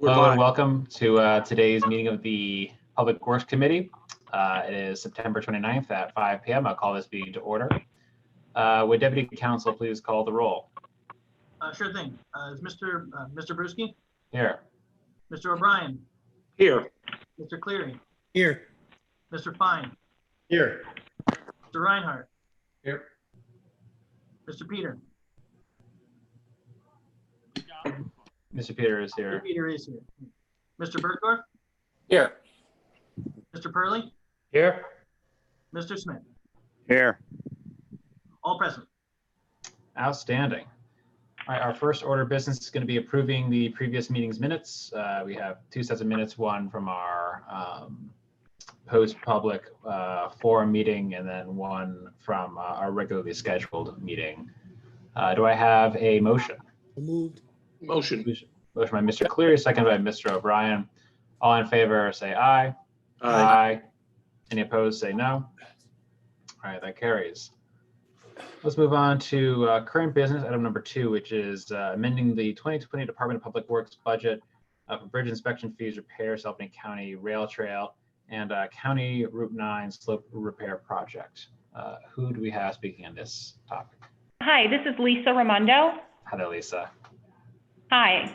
Hello and welcome to today's meeting of the Public Works Committee. It is September 29th at 5 p.m. I'll call this meeting to order. Would Deputy Council please call the roll? Sure thing. Is Mr. Brusky? Here. Mr. O'Brien? Here. Mr. Cleary? Here. Mr. Fine? Here. Mr. Reinhardt? Here. Mr. Peter? Mr. Peter is here. Mr. Peter is here. Mr. Bergdorf? Here. Mr. Purley? Here. Mr. Smith? Here. All present. Outstanding. All right, our first order of business is going to be approving the previous meeting's minutes. We have two sets of minutes, one from our post-public forum meeting and then one from our regularly scheduled meeting. Do I have a motion? Moved. Motion. Motion by Mr. Cleary, second by Mr. O'Brien. All in favor, say aye. Aye. Any opposed, say no. All right, that carries. Let's move on to current business, item number 2, which is amending the 2020 Department of Public Works budget for bridge inspection fees, repairs, Albany County Rail Trail, and County Route 9 slope repair project. Who do we have speaking on this topic? Hi, this is Lisa Raimondo. Hi there, Lisa. Hi.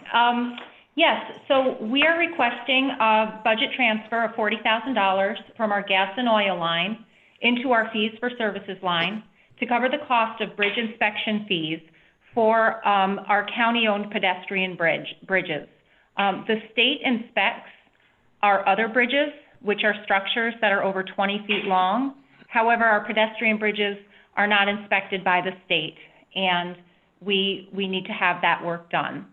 Yes, so we are requesting a budget transfer of $40,000 from our gas and oil line into our fees for services line to cover the cost of bridge inspection fees for our county-owned pedestrian bridges. The state inspects our other bridges, which are structures that are over 20 feet long. However, our pedestrian bridges are not inspected by the state, and we need to have that work done.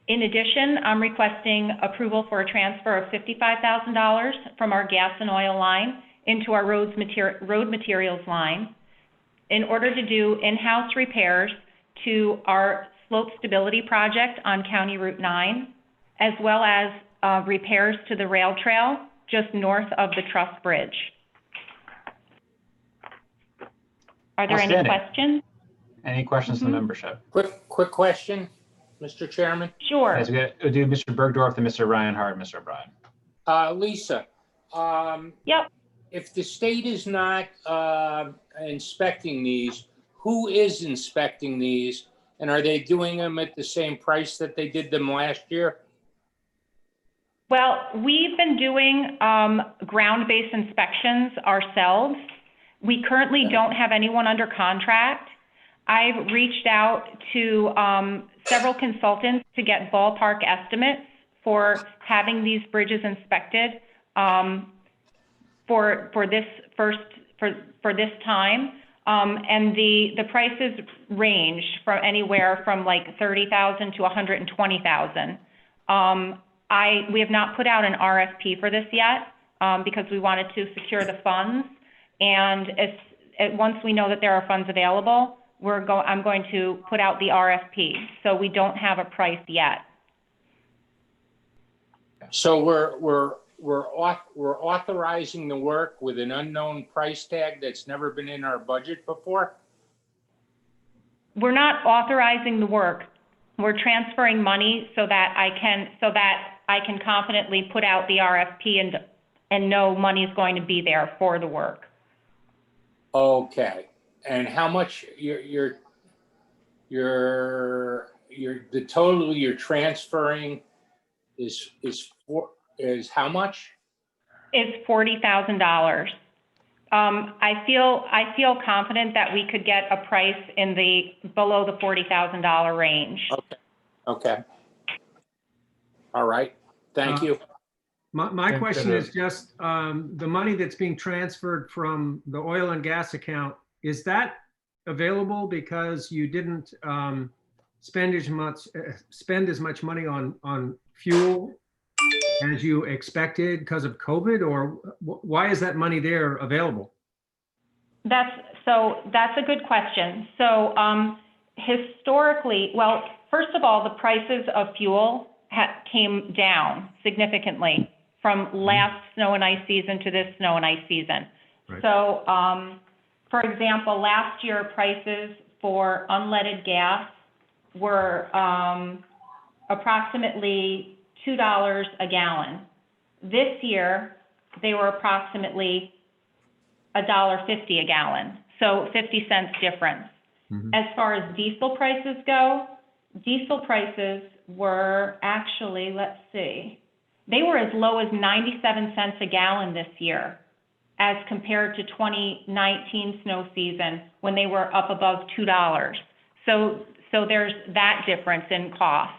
In addition, I'm requesting approval for a transfer of $55,000 from our gas and oil line into our road materials line in order to do in-house repairs to our slope stability project on County Route 9, as well as repairs to the rail trail just north of the Truss Bridge. Are there any questions? Any questions from the membership? Quick question, Mr. Chairman. Sure. Yes, we'll do Mr. Bergdorf, then Mr. Reinhardt, and Mr. O'Brien. Lisa. Yep. If the state is not inspecting these, who is inspecting these? And are they doing them at the same price that they did them last year? Well, we've been doing ground-based inspections ourselves. We currently don't have anyone under contract. I've reached out to several consultants to get ballpark estimates for having these bridges inspected for this time, and the prices range from anywhere from like $30,000 to $120,000. We have not put out an RFP for this yet because we wanted to secure the funds, and once we know that there are funds available, I'm going to put out the RFP. So we don't have a price yet. So we're authorizing the work with an unknown price tag that's never been in our budget before? We're not authorizing the work. We're transferring money so that I can confidently put out the RFP and know money is going to be there for the work. Okay. And how much the total you're transferring is how much? It's $40,000. I feel confident that we could get a price in below the $40,000 range. Okay. All right. Thank you. My question is just the money that's being transferred from the oil and gas account, is that available because you didn't spend as much money on fuel as you expected because of COVID, or why is that money there available? That's a good question. So historically, well, first of all, the prices of fuel came down significantly from last snow and ice season to this snow and ice season. Right. So, for example, last year prices for unleaded gas were approximately $2 a gallon. This year, they were approximately $1.50 a gallon, so 50 cents difference. Mhm. As far as diesel prices go, diesel prices were actually, let's see, they were as low as 97 cents a gallon this year, as compared to 2019 snow season when they were up above $2. So there's that difference in cost.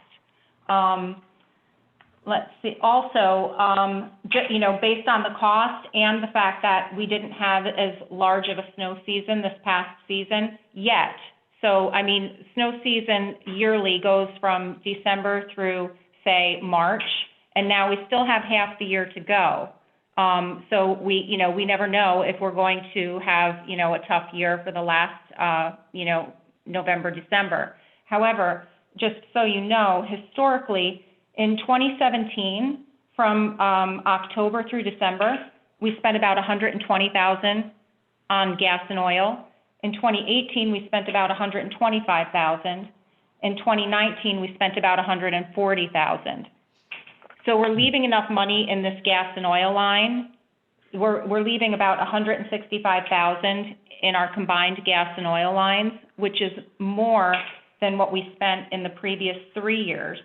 Let's see, also, based on the cost and the fact that we didn't have as large of a snow season this past season yet. So, I mean, snow season yearly goes from December through, say, March, and now we still have half the year to go. So we never know if we're going to have, a tough year for the last, November, December. However, just so you know, historically, in 2017, from October through December, we spent about $120,000 on gas and oil. In 2018, we spent about $125,000. In 2019, we spent about $140,000. So we're leaving enough money in this gas and oil line. We're leaving about $165,000 in our combined gas and oil lines, which is more than what we spent in the previous 3 years.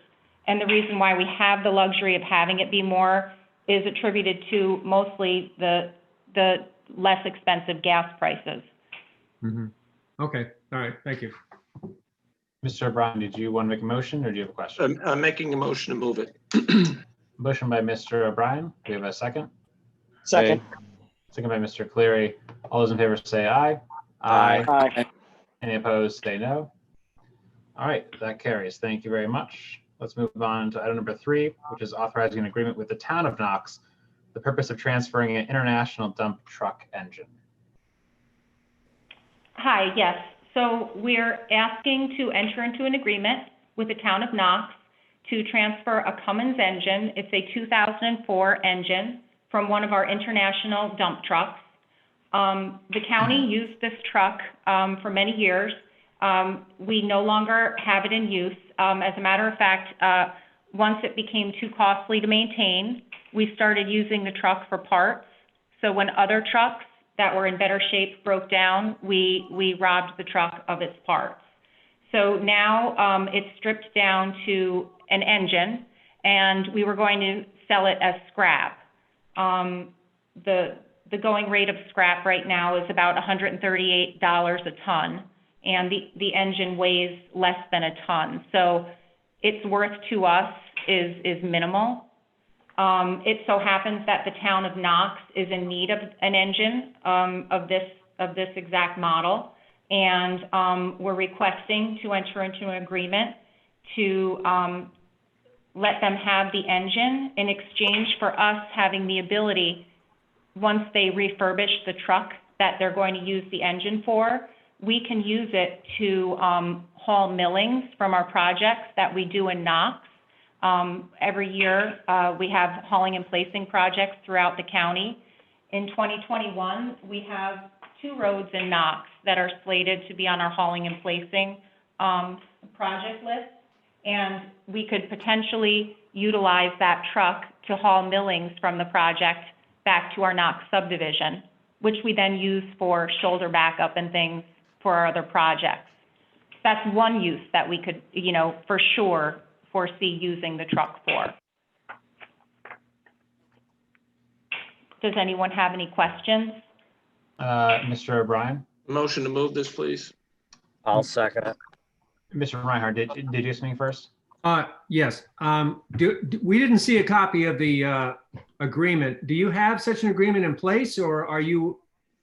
And the reason why we have the luxury of having it be more is attributed to mostly the less expensive gas prices. Mhm. Okay, all right, thank you. Mr. O'Brien, did you want to make a motion or do you have a question? I'm making a motion to move it. Motion by Mr. O'Brien. Do we have a second? Second. Second by Mr. Cleary. All those in favor say aye. Aye. Aye. Any opposed, say no. All right, that carries. Thank you very much. Let's move on to item number 3, which is authorizing an agreement with the town of Knox, the purpose of transferring an international dump truck engine. Hi, yes. So we're asking to enter into an agreement with the town of Knox to transfer a Cummins engine. It's a 2004 engine from one of our international dump trucks. The county used this truck for many years. We no longer have it in use. As a matter of fact, once it became too costly to maintain, we started using the truck for parts. So when other trucks that were in better shape broke down, we robbed the truck of its parts. So now it's stripped down to an engine, and we were going to sell it as scrap. The going rate of scrap right now is about $138 a ton, and the engine weighs less than a ton. So its worth to us is minimal. It so happens that the town of Knox is in need of an engine of this exact model, and we're requesting to enter into an agreement to let them have the engine in exchange for us having the ability, once they refurbish the truck that they're going to use the engine for, we can use it to haul millings from our projects that we do in Knox. Every year, we have hauling and placing projects throughout the county. In 2021, we have 2 roads in Knox that are slated to be on our hauling and placing project list. And we could potentially utilize that truck to haul millings from the project back to our Knox subdivision, which we then use for shoulder backup and things for our other projects. That's one use that we could, for sure foresee using the truck for. Does anyone have any questions? Mr. O'Brien? Motion to move this, please. I'll second it. Mr. Reinhardt, did you speak first? Yes. We didn't see a copy of the agreement. Do you have such an agreement in place, or are you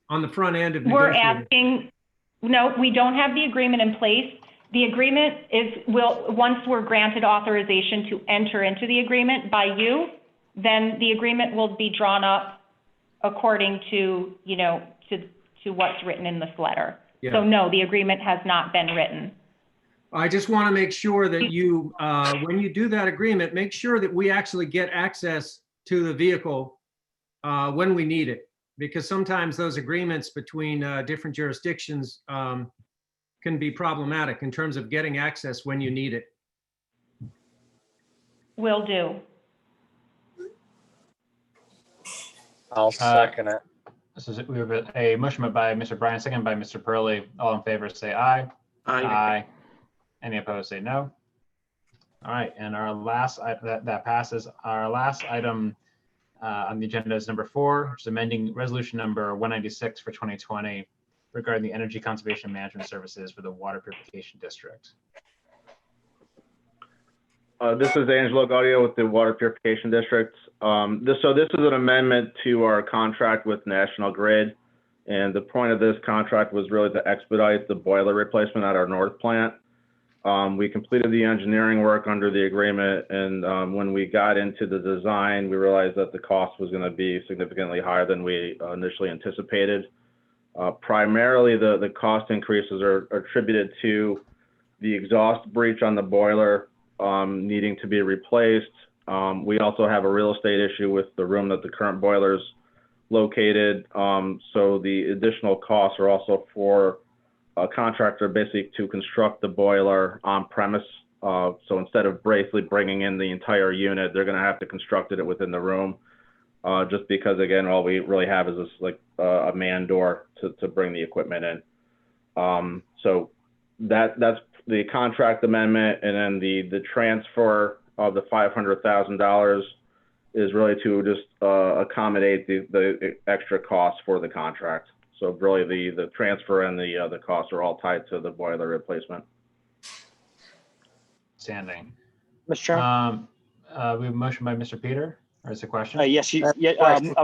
on the front end of We're negotiating? asking, no, we don't have the agreement in place. The agreement once we're granted authorization to enter into the agreement by you, then the agreement will be drawn up according to, to what's written in this letter. Yeah. So no, the agreement has not been written. I just want to make sure that you, when you do that agreement, make sure that we actually get access to the vehicle when we need it. Because sometimes those agreements between different jurisdictions can be problematic in terms of getting access when you need it. Will do. I'll second it. We have a motion by Mr. Bryan, second by Mr. Pearly. All in favor, say aye. Aye. Any opposed, say no. All right, and our last, that passes. Our last item on the agenda is number 4, which is amending resolution number 196 for 2020 regarding the energy conservation management services for the water purification district. This is Angelo Gaudio with the Water Purification District. This is an amendment to our contract with National Grid. And the point of this contract was really to expedite the boiler replacement at our North plant. We completed the engineering work under the agreement. And when we got into the design, we realized that the cost was going to be significantly higher than we initially anticipated. Primarily, the cost increases are attributed to the exhaust breach on the boiler needing to be replaced. We also have a real estate issue with the room that the current boiler is located. So the additional costs are also for a contractor basically to construct the boiler on premise. So instead of basically bringing in the entire unit, they're going to have to construct it within the room. Just because, again, all we really have is this like a man door to bring the equipment in. So that's the contract amendment, and then the transfer of the $500,000 is really to just accommodate the extra costs for the contract. So really the transfer and the costs are all tied to the boiler replacement. Standing. Mr. Chairman? We have a motion by Mr. Peter, or is it a question? Yes,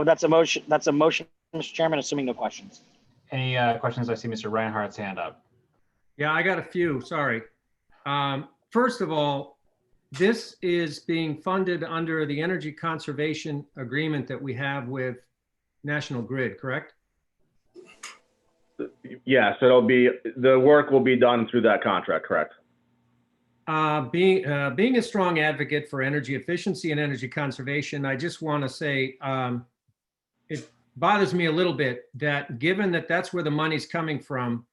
that's a motion. That's a motion, Mr. Chairman, assuming no questions. Any questions? I see Mr. Reinhardt's hand up. Yeah, I got a few, sorry. First of all, this is being funded under the energy conservation agreement that we have with National Grid, correct? Yes, the work will be done through that contract, correct? Being a strong advocate for energy efficiency and energy conservation, I just want to say it bothers me a little bit that given that that's where the money's coming from,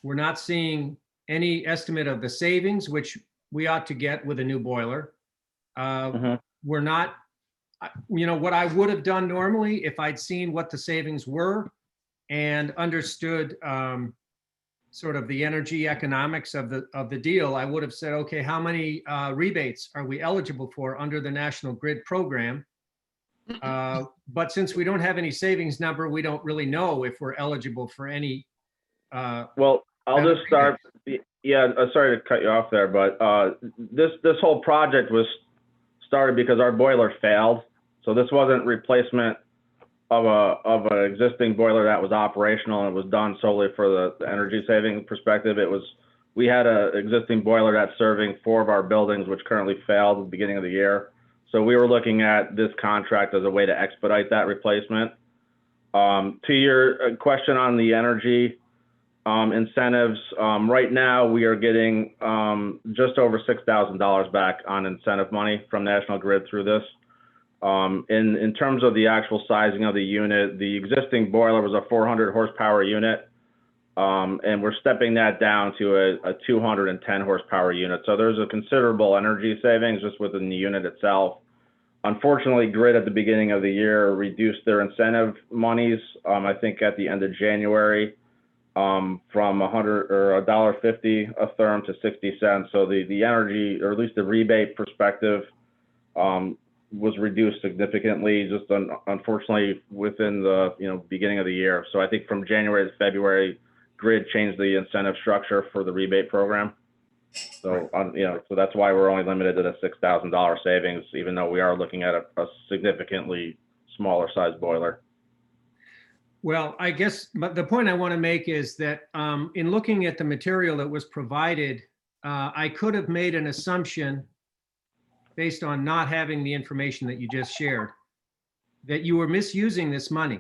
we're not seeing any estimate of the savings, which we ought to get with a new boiler. We're not, what I would have done normally if I'd seen what the savings were and understood sort of the energy economics of the deal, I would have said, okay, how many rebates are we eligible for under the National Grid program? But since we don't have any savings number, we don't really know if we're eligible for any. Well, I'll just start. Yeah, sorry to cut you off there, but this whole project was started because our boiler failed. So this wasn't replacement of an existing boiler that was operational, and it was done solely for the energy saving perspective. We had an existing boiler that's serving 4 of our buildings, which currently failed at the beginning of the year. So we were looking at this contract as a way to expedite that replacement. To your question on the energy incentives, right now we are getting just over $6,000 back on incentive money from National Grid through this. In terms of the actual sizing of the unit, the existing boiler was a 400 horsepower unit, and we're stepping that down to a 210 horsepower unit. So there's a considerable energy savings just within the unit itself. Unfortunately, Grid at the beginning of the year reduced their incentive monies, I think at the end of January, from $100 or $1.50 a therm to 60 cents. So the energy, or at least the rebate perspective, was reduced significantly, just unfortunately within the beginning of the year. So I think from January to February, Grid changed the incentive structure for the rebate program. So so that's why we're only limited to the $6,000 savings, even though we are looking at a significantly smaller size boiler. Well, I guess, but the point I want to make is that in looking at the material that was provided, I could have made an assumption based on not having the information that you just shared, that you were misusing this money,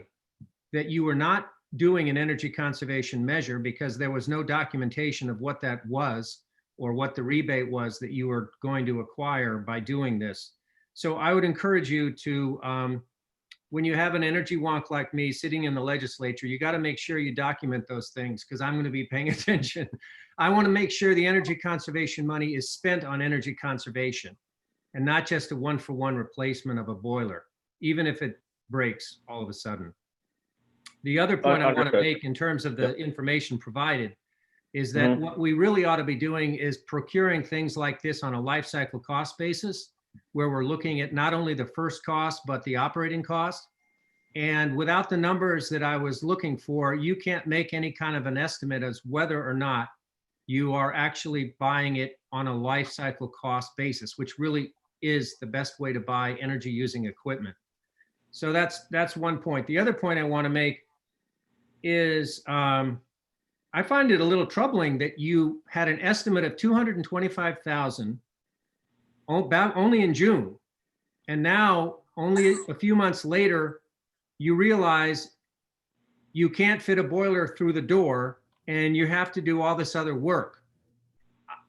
that you were not doing an energy conservation measure because there was no documentation of what that was or what the rebate was that you were going to acquire by doing this. So I would encourage you to, when you have an energy wonk like me sitting in the legislature, you got to make sure you document those things because I'm going to be paying attention. I want to make sure the energy conservation money is spent on energy conservation. and not just a one-for-one replacement of a boiler, even if it breaks all of a sudden. The other point I want to Understood. make in terms of the information provided is that what we really ought to be doing is procuring things like this on a life cycle cost basis, where we're looking at not only the first cost, but the operating cost. And without the numbers that I was looking for, you can't make any kind of an estimate as whether or not you are actually buying it on a life cycle cost basis, which really is the best way to buy energy using equipment. So that's one point. The other point I want to make is I find it a little troubling that you had an estimate of 225,000 only in June. And now only a few months later, you realize you can't fit a boiler through the door and you have to do all this other work.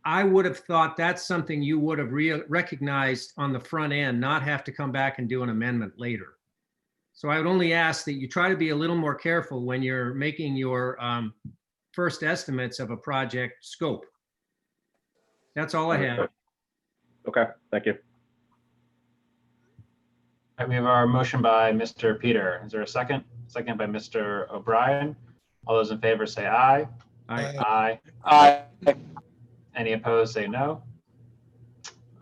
I would have thought that's something you would have recognized on the front end, not have to come back and do an amendment later. So I would only ask that you try to be a little more careful when you're making your first estimates of a project scope. That's all I have. Okay, thank you. All right, we have our motion by Mr. Peter. Is there a second? Second by Mr. O'Brien. All those in favor say aye. Aye. Aye. Aye. Any opposed, say no.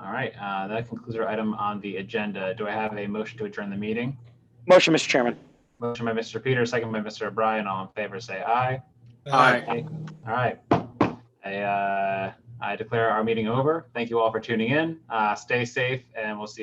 All right, that concludes our item on the agenda. Do I have a motion to adjourn the meeting? Motion, Mr. Chairman. Motion by Mr. Peter, second by Mr. O'Brien. All in favor, say aye. Aye. All right. I declare our meeting over. Thank you all for tuning in. Stay safe, and we'll see you